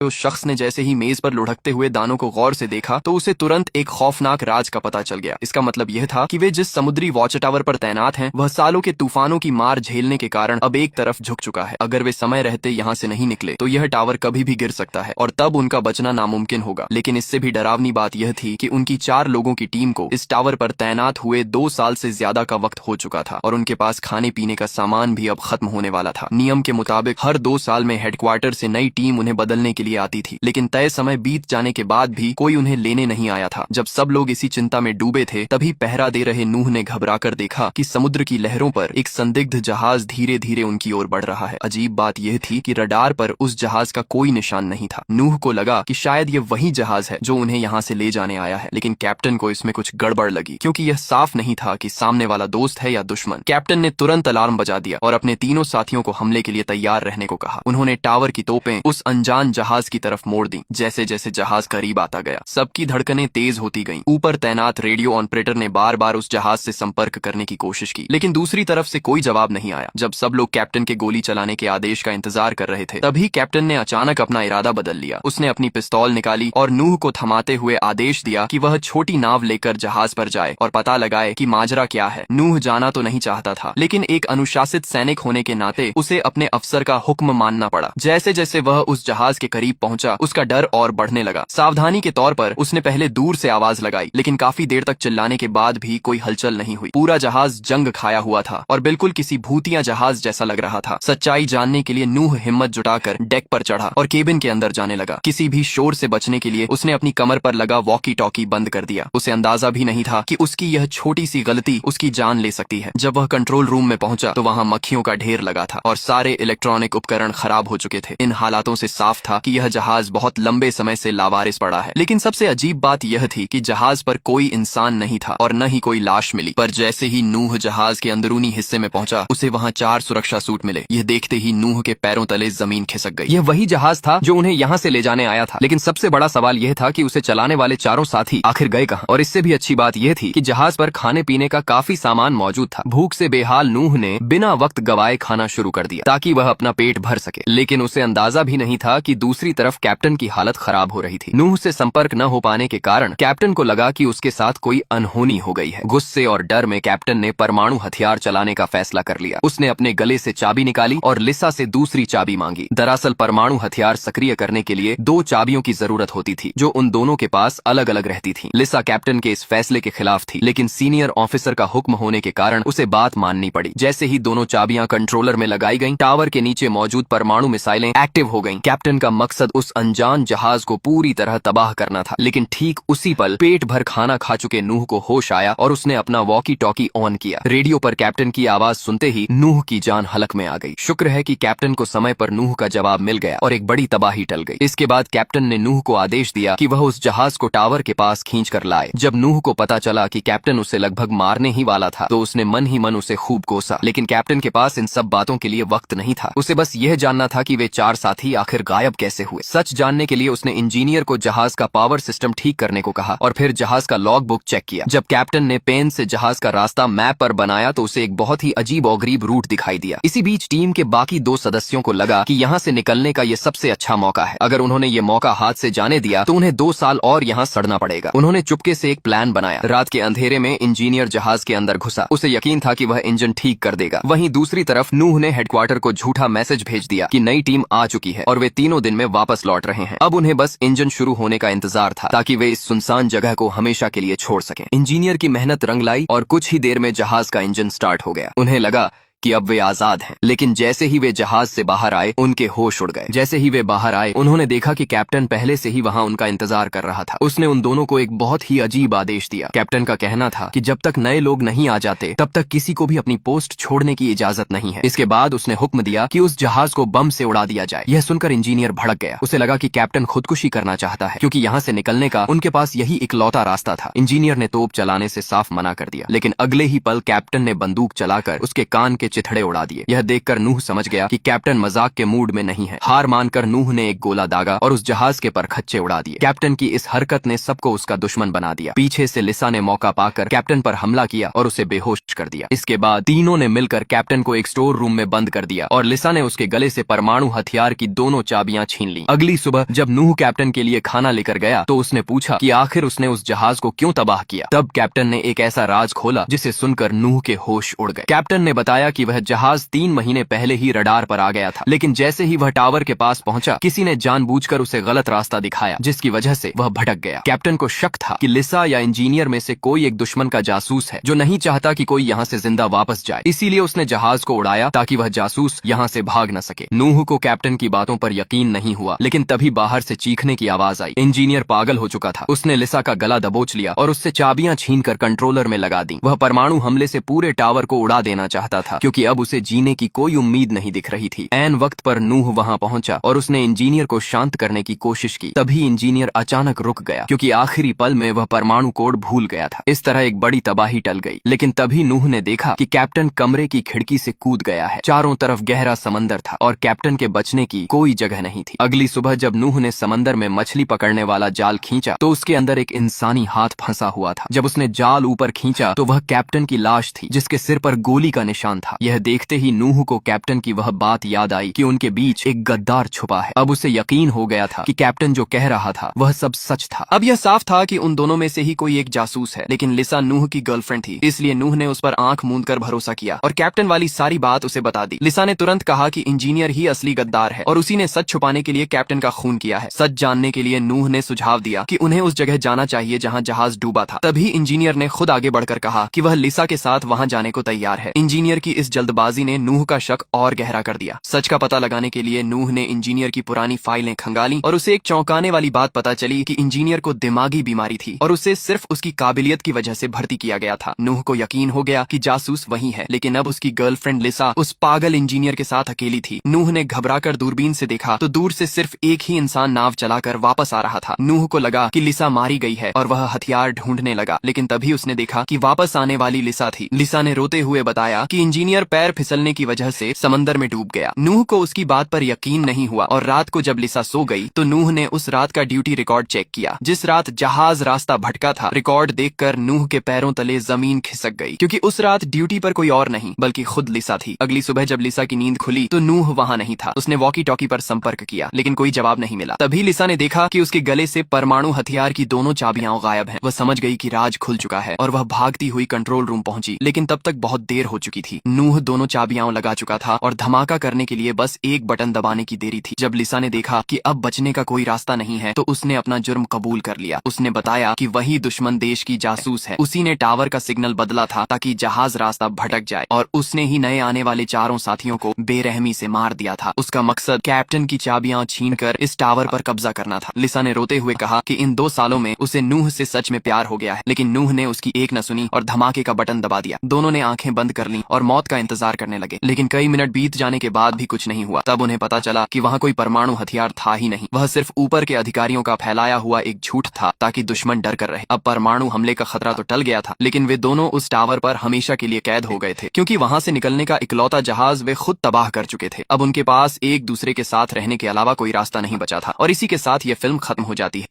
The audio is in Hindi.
उस शख्स ने जैसे ही मेज पर लुढ़कते हुए दानों को गौर से देखा तो उसे तुरंत एक खौफनाक राज का पता चल गया। इसका मतलब यह था कि वे जिस समुद्री वॉच टावर पर तैनात हैं वह सालों के तूफानों की मार झेलने के कारण अब एक तरफ झुक चुका है। अगर वे समय रहते यहाँ से नहीं निकले तो यह टावर कभी भी गिर सकता है और तब उनका बचना नामुमकिन होगा। लेकिन इससे भी डरावनी बात यह थी कि उनकी 4 लोगों की टीम को इस टावर पर तैनात हुए 2 साल से ज्यादा का वक्त हो चुका था और उनके पास खाने पीने का सामान भी अब खत्म होने वाला था। नियम के मुताबिक हर 2 साल में हेडक्वार्टर से नई टीम उन्हें बदलने के लिए आती थी, लेकिन तय समय बीत जाने के बाद भी कोई उन्हें लेने नहीं आया था। जब सब लोग इसी चिंता में डूबे थे तभी पहरा दे रहे नूह ने घबराकर देखा कि समुद्र की लहरों पर एक संदिग्ध जहाज धीरे धीरे उनकी ओर बढ़ रहा है। अजीब बात यह थी कि रडार पर उस जहाज का कोई निशान नहीं था। नूह को लगा कि शायद ये वही जहाज है जो उन्हें यहाँ से ले जाने आया है, लेकिन कैप्टन को इसमें कुछ गड़बड़ लगी क्योंकि यह साफ नहीं था कि सामने वाला दोस्त है या दुश्मन। कैप्टन ने तुरंत अलार्म बजा दिया और अपने तीनों साथियों को हमले के लिए तैयार रहने को कहा। उन्होंने टावर की तोपें उस अनजान जहाज की तरफ मोड़ दी। जैसे जैसे जहाज करीब आता गया सबकी धड़कनें तेज होती गईं। ऊपर तैनात रेडियो ऑपरेटर ने बार बार उस जहाज से संपर्क करने की कोशिश की, लेकिन दूसरी तरफ से कोई जवाब नहीं आया। जब सब लोग कैप्टन के गोली चलाने के आदेश का इंतजार कर रहे थे तभी कैप्टन ने अचानक अपना इरादा बदल लिया। उसने अपनी पिस्तौल निकाली और नूह को थमाते हुए आदेश दिया कि वह छोटी नाव लेकर जहाज पर जाए और पता लगाए कि माजरा क्या है। नूह जाना तो नहीं चाहता था, लेकिन एक अनुशासित सैनिक होने के नाते उसे अपने अफसर का हुक्म मानना पड़ा। जैसे जैसे वह उस जहाज के करीब पहुंचा उसका डर और बढ़ने लगा। सावधानी के तौर पर उसने पहले दूर से आवाज लगाई, लेकिन काफी देर तक चिल्लाने के बाद भी कोई हलचल नहीं हुई। पूरा जहाज जंग खाया हुआ था और बिल्कुल किसी भूतिया जहाज जैसा लग रहा था। सच्चाई जानने के लिए नूह हिम्मत जुटाकर डेक पर चढ़ा और केबिन के अंदर जाने लगा। किसी भी शोर से बचने के लिए उसने अपनी कमर पर लगा वॉकी टॉकी बंद कर दिया। उसे अंदाजा भी नहीं था कि उसकी यह छोटी सी गलती उसकी जान ले सकती है। जब वह कंट्रोल रूम में पहुंचा तो वहां मक्खियों का ढेर लगा था और सारे इलेक्ट्रॉनिक उपकरण खराब हो चुके थे। इन हालातों से साफ था कि यह जहाज बहुत लंबे समय से लावारिस पड़ा है। लेकिन सबसे अजीब बात यह थी कि जहाज पर कोई इंसान नहीं था और न ही कोई लाश मिली। पर जैसे ही नूह जहाज के अंदरूनी हिस्से में पहुंचा उसे वहां 4 सुरक्षा सूट मिले। यह देखते ही नूह के पैरों तले जमीन खिसक गई। यह वही जहाज था जो उन्हें यहाँ से ले जाने आया था। लेकिन सबसे बड़ा सवाल यह था कि उसे चलाने वाले 4 साथी आखिर गए कहाँ। और इससे भी अच्छी बात यह थी कि जहाज पर खाने पीने का काफी सामान मौजूद था। भूख से बेहाल नूह ने बिना वक्त गवाए खाना शुरू कर दिया ताकि वह अपना पेट भर सके। लेकिन उसे अंदाजा भी नहीं था कि दूसरी तरफ कैप्टन की हालत खराब हो रही थी। नूह से संपर्क न हो पाने के कारण कैप्टन को लगा कि उसके साथ कोई अनहोनी हो गई है। गुस्से और डर में कैप्टन ने परमाणु हथियार चलाने का फैसला कर लिया। उसने अपने गले से चाबी निकाली और लिसा से दूसरी चाबी मांगी। दरअसल परमाणु हथियार सक्रिय करने के लिए 2 चाबियों की जरूरत होती थी जो उन दोनों के पास अलग अलग रहती थी। लिसा कैप्टन के इस फैसले के खिलाफ थी, लेकिन सीनियर ऑफिसर का हुक्म होने के कारण उसे बात माननी पड़ी। जैसे ही दोनों चाबियां कंट्रोलर में लगाई गईं, टावर के नीचे मौजूद परमाणु मिसाइलें एक्टिव हो गईं। कैप्टन का मकसद उस अनजान जहाज को पूरी तरह तबाह करना था। लेकिन ठीक उसी पल पेट भर खाना खा चुके नूह को होश आया और उसने अपना वॉकी टॉकी ऑन किया। रेडियो पर कैप्टन की आवाज सुनते ही नूह की जान हलक में आ गई। शुक्र है कि कैप्टन को समय पर नूह का जवाब मिल गया और एक बड़ी तबाही टल गई। इसके बाद कैप्टन ने नूह को आदेश दिया कि वह उस जहाज को टावर के पास खींच कर लाए। जब नूह को पता चला कि कैप्टन उसे लगभग मारने ही वाला था तो उसने मन ही मन उसे खूब कोसा। लेकिन कैप्टन के पास इन सब बातों के लिए वक्त नहीं था। उसे बस यह जानना था कि वे 4 साथी आखिर गायब कैसे हुए। सच जानने के लिए उसने इंजीनियर को जहाज का पावर सिस्टम ठीक करने को कहा और फिर जहाज का लॉग बुक चेक किया। जब कैप्टन ने पेन से जहाज का रास्ता मैप पर बनाया तो उसे एक बहुत ही अजीब और गरीब रूट दिखाई दिया। इसी बीच टीम के बाकी 2 सदस्यों को लगा कि यहाँ से निकलने का ये सबसे अच्छा मौका है। अगर उन्होंने ये मौका हाथ से जाने दिया तो उन्हें 2 साल और यहाँ सड़ना पड़ेगा। उन्होंने चुपके से एक प्लान बनाया। रात के अंधेरे में इंजीनियर जहाज के अंदर घुसा। उसे यकीन था कि वह इंजन ठीक कर देगा। वहीं दूसरी तरफ नूह ने हेडक्वार्टर को झूठा मैसेज भेज दिया कि नई टीम आ चुकी है और वे 3 दिन में वापस लौट रहे हैं। अब उन्हें बस इंजन शुरू होने का इंतजार था ताकि वे इस सुनसान जगह को हमेशा के लिए छोड़ सकें। इंजीनियर की मेहनत रंग लाई और कुछ ही देर में जहाज का इंजन स्टार्ट हो गया। उन्हें लगा कि अब वे आजाद हैं। लेकिन जैसे ही वे जहाज से बाहर आए उनके होश उड़ गए। जैसे ही वे बाहर आए उन्होंने देखा कि कैप्टन पहले से ही वहां उनका इंतजार कर रहा था। उसने उन दोनों को एक बहुत ही अजीब आदेश दिया। कैप्टन का कहना था कि जब तक नए लोग नहीं आ जाते तब तक किसी को भी अपनी पोस्ट छोड़ने की इजाजत नहीं है। इसके बाद उसने हुक्म दिया कि उस जहाज को बम से उड़ा दिया जाए। यह सुनकर इंजीनियर भड़क गया। उसे लगा कि कैप्टन खुदकुशी करना चाहता है क्योंकि यहाँ से निकलने का उनके पास यही इकलौता रास्ता था। इंजीनियर ने तोप चलाने से साफ मना कर दिया, लेकिन अगले ही पल कैप्टन ने बंदूक चलाकर उसके कान के चिथड़े उड़ा दिए। यह देखकर नूह समझ गया कि कैप्टन मजाक के मूड में नहीं है। हार मानकर नूह ने एक गोला दागा और उस जहाज के परखच्चे उड़ा दिए। कैप्टन की इस हरकत ने सबको उसका दुश्मन बना दिया। पीछे से लिसा ने मौका पाकर कैप्टन पर हमला किया और उसे बेहोश कर दिया। इसके बाद तीनों ने मिलकर कैप्टन को एक स्टोर रूम में बंद कर दिया और लिसा ने उसके गले से परमाणु हथियार की दोनों चाबियां छीन ली। अगली सुबह जब नूह कैप्टन के लिए खाना लेकर गया तो उसने पूछा कि आखिर उसने उस जहाज को क्यों तबाह किया। तब कैप्टन ने एक ऐसा राज खोला जिसे सुनकर नूह के होश उड़ गए। कैप्टन ने बताया कि वह जहाज 3 महीने पहले ही रडार पर आ गया था, लेकिन जैसे ही वह टावर के पास पहुंचा किसी ने जानबूझकर उसे गलत रास्ता दिखाया, जिसकी वजह से वह भटक गया। कैप्टन को शक था कि लिसा या इंजीनियर में से कोई एक दुश्मन का जासूस है जो नहीं चाहता कि कोई यहाँ से जिंदा वापस जाए। इसीलिए उसने जहाज को उड़ाया ताकि वह जासूस यहाँ से भाग न सके। नूह को कैप्टन की बातों पर यकीन नहीं हुआ, लेकिन तभी बाहर से चीखने की आवाज आई। इंजीनियर पागल हो चुका था। उसने लिसा का गला दबोच लिया और उससे चाबियां छीनकर कंट्रोलर में लगा दी। वह परमाणु हमले से पूरे टावर को उड़ा देना चाहता था, क्योंकि अब उसे जीने की कोई उम्मीद नहीं दिख रही थी। ऐन वक्त पर नूह वहां पहुंचा और उसने इंजीनियर को शांत करने की कोशिश की। तभी इंजीनियर अचानक रुक गया, क्योंकि आखिरी पल में वह परमाणु कोड भूल गया था। इस तरह एक बड़ी तबाही टल गई। लेकिन तभी नूह ने देखा कि कैप्टन कमरे की खिड़की से कूद गया है। चारों तरफ गहरा समंदर था और कैप्टन के बचने की कोई जगह नहीं थी। अगली सुबह जब नूह ने समंदर में मछली पकड़ने वाला जाल खींचा तो उसके अंदर एक इंसानी हाथ फंसा हुआ था। जब उसने जाल ऊपर खींचा तो वह कैप्टन की लाश थी, जिसके सिर पर गोली का निशान था। यह देखते ही नूह को कैप्टन की वह बात याद आई कि उनके बीच एक गद्दार छुपा है। अब उसे यकीन हो गया था कि कैप्टन जो कह रहा था वह सब सच था। अब यह साफ था कि उन दोनों में से ही कोई एक जासूस है, लेकिन लिसा नूह की गर्लफ्रेंड थी, इसलिए नूह ने उस पर आंख मूंद कर भरोसा किया और कैप्टन वाली सारी बात उसे बता दी। लिसा ने तुरंत कहा कि इंजीनियर ही असली गद्दार है और उसी ने सच छुपाने के लिए कैप्टन का खून किया है। सच जानने के लिए नूह ने सुझाव दिया कि उन्हें उस जगह जाना चाहिए जहां जहाज डूबा था। तभी इंजीनियर ने खुद आगे बढ़कर कहा कि वह लिसा के साथ वहां जाने को तैयार है। इंजीनियर की इस जल्दबाजी ने नूह का शक और गहरा कर दिया। सच का पता लगाने के लिए नूह ने इंजीनियर की पुरानी फाइलें खंगाली और उसे एक चौंकाने वाली बात पता चली कि इंजीनियर को दिमागी बीमारी थी और उसे सिर्फ उसकी काबिलियत की वजह से भर्ती किया गया था। नूह को यकीन हो गया कि जासूस वही है, लेकिन अब उसकी गर्लफ्रेंड लिसा उस पागल इंजीनियर के साथ अकेली थी। नूह ने घबराकर दूरबीन से देखा तो दूर से सिर्फ एक ही इंसान नाव चलाकर वापस आ रहा था। नूह को लगा कि लिसा मारी गई है और वह हथियार ढूंढने लगा, लेकिन तभी उसने देखा कि वापस आने वाली लिसा थी। लिसा ने रोते हुए बताया कि इंजीनियर पैर फिसलने की वजह से समंदर में डूब गया। नूह को उसकी बात पर यकीन नहीं हुआ और रात को जब लिसा सो गई तो नूह ने उस रात का ड्यूटी रिकॉर्ड चेक किया। जिस रात जहाज रास्ता भटका था, रिकॉर्ड देखकर नूह के पैरों तले जमीन खिसक गई, क्योंकि उस रात ड्यूटी पर कोई और नहीं बल्कि खुद लिसा थी। अगली सुबह जब लिसा की नींद खुली तो नूह वहां नहीं था। उसने वॉकी टॉकी पर संपर्क किया, लेकिन कोई जवाब नहीं मिला। तभी लिसा ने देखा कि उसके गले से परमाणु हथियार की दोनों चाबियां गायब हैं। वह समझ गई कि राज खुल चुका है और वह भागती हुई कंट्रोल रूम पहुंची, लेकिन तब तक बहुत देर हो चुकी थी। नूह दोनों चाबियां लगा चुका था और धमाका करने के लिए बस एक बटन दबाने की देरी थी। जब लिसा ने देखा कि अब बचने का कोई रास्ता नहीं है तो उसने अपना जुर्म कबूल कर लिया। उसने बताया कि वही दुश्मन देश की जासूस है। उसी ने टावर का सिग्नल बदला था ताकि जहाज रास्ता भटक जाए और उसने ही नए आने वाले चारों साथियों को बेरहमी से मार दिया था। उसका मकसद कैप्टन की चाबियां छीनकर इस टावर पर कब्जा करना था। लिसा ने रोते हुए कहा कि इन 2 सालों में उसे नूह से सच में प्यार हो गया है, लेकिन नूह ने उसकी एक न सुनी और धमाके का बटन दबा दिया। दोनों ने आंखें बंद कर लीं और मौत का इंतजार करने लगे, लेकिन कई मिनट बीत जाने के बाद भी कुछ नहीं हुआ। तब उन्हें पता चला कि वहाँ कोई परमाणु हथियार था ही नहीं। वह सिर्फ ऊपर के अधिकारियों का फैलाया हुआ एक झूठ था ताकि दुश्मन डर कर रहे। अब परमाणु हमले का खतरा तो टल गया था, लेकिन वे दोनों उस टावर पर हमेशा के लिए कैद हो गए थे, क्योंकि वहाँ से निकलने का इकलौता जहाज वे खुद तबाह कर चुके थे। अब उनके पास एक दूसरे के साथ रहने के अलावा कोई रास्ता नहीं बचा था और इसी के साथ ये फिल्म खत्म हो जाती है।